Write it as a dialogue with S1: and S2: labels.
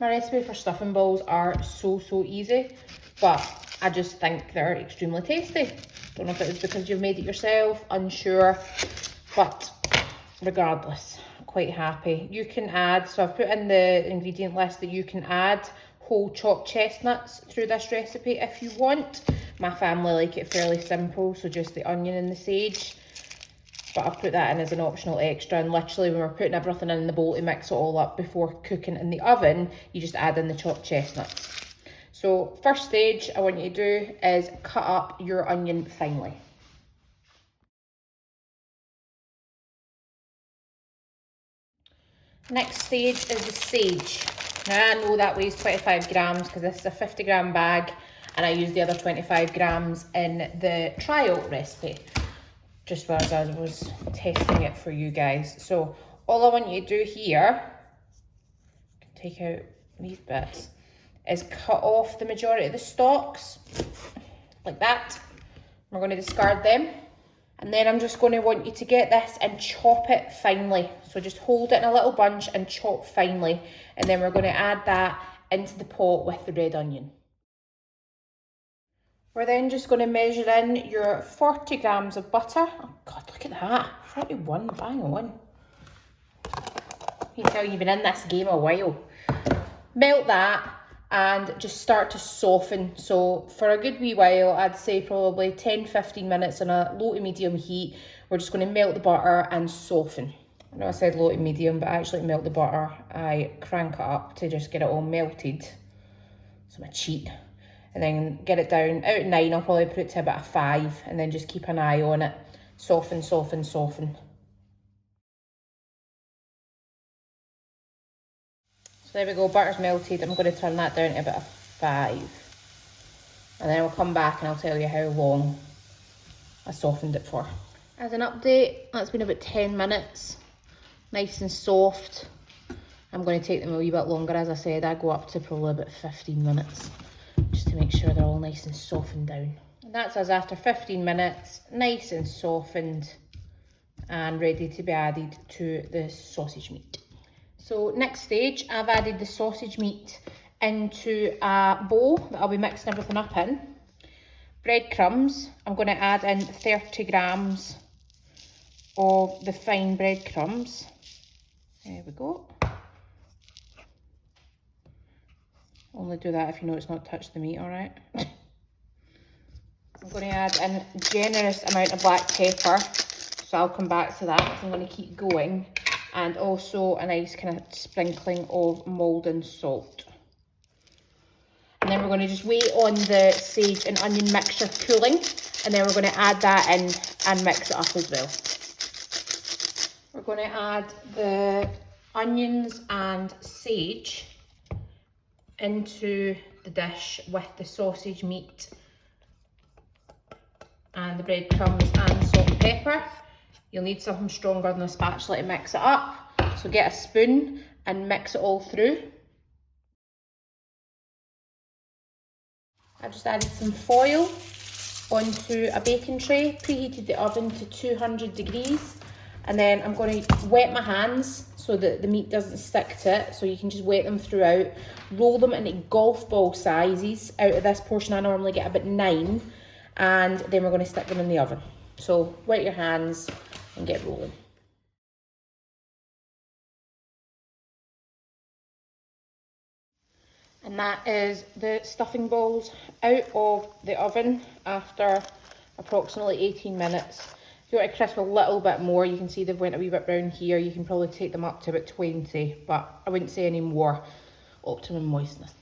S1: My recipe for stuffing balls are so easy, but I just think they're extremely tasty. Don't know if it is because you've made it yourself, unsure, but regardless, I'm quite happy. You can add, so I've put in the ingredient list that you can add whole chopped chestnuts through this recipe if you want. My family like it fairly simple, so just the onion and the sage. But I've put that in as an optional extra, and literally when we're putting everything in the bowl to mix it all up before cooking in the oven, you just add in the chopped chestnuts. So first stage I want you to do is cut up your onion finely. Next stage is the sage. Now I know that weighs 25 grams because this is a 50-gram bag, and I use the other 25 grams in the trial recipe, just as I was testing it for you guys. So all I want you to do here, take out these bits, is cut off the majority of the stalks, like that. We're going to discard them. And then I'm just going to want you to get this and chop it finely. So just hold it in a little bunch and chop finely. And then we're going to add that into the pot with the red onion. We're then just going to measure in your 40 grams of butter. Oh God, look at that. 41, bang on. You can tell you've been in this game a while. Melt that and just start to soften. So for a good wee while, I'd say probably 10-15 minutes on a low to medium heat. We're just going to melt the butter and soften. I know I said low to medium, but I actually melt the butter. I crank it up to just get it all melted. So I'm a cheat. And then get it down. Out of 9, I'll probably put it to about a 5, and then just keep an eye on it. Soften, soften, soften. So there we go, butter's melted. I'm going to turn that down to about a 5. And then I'll come back and I'll tell you how long I softened it for. As an update, that's been about 10 minutes. Nice and soft. I'm going to take them a wee bit longer. As I said, I go up to probably about 15 minutes. Just to make sure they're all nice and softened down. And that's us after 15 minutes, nice and softened and ready to be added to the sausage meat. So next stage, I've added the sausage meat into a bowl that I'll be mixing everything up in. Breadcrumbs, I'm going to add in 30 grams of the fine breadcrumbs. There we go. Only do that if you know it's not touched the meat, all right? I'm going to add in a generous amount of black pepper, so I'll come back to that because I'm going to keep going. And also a nice kind of sprinkling of Maldon salt. And then we're going to just wait on the sage and onion mixture cooling, and then we're going to add that in and mix it up as well. We're going to add the onions and sage into the dish with the sausage meat and the breadcrumbs and salt and pepper. You'll need something stronger than a spatula to mix it up. So get a spoon and mix it all through. I've just added some foil onto a baking tray, preheated the oven to 200 degrees. And then I'm going to wet my hands so that the meat doesn't stick to it. So you can just wet them throughout. Roll them into golf ball sizes. Out of this portion I normally get about 9. And then we're going to stick them in the oven. So wet your hands and get rolling. And that is the stuffing balls out of the oven after approximately 18 minutes. If you want to crisp a little bit more, you can see they've went a wee bit brown here. You can probably take them up to about 20, but I wouldn't say any more. Optimum moistness.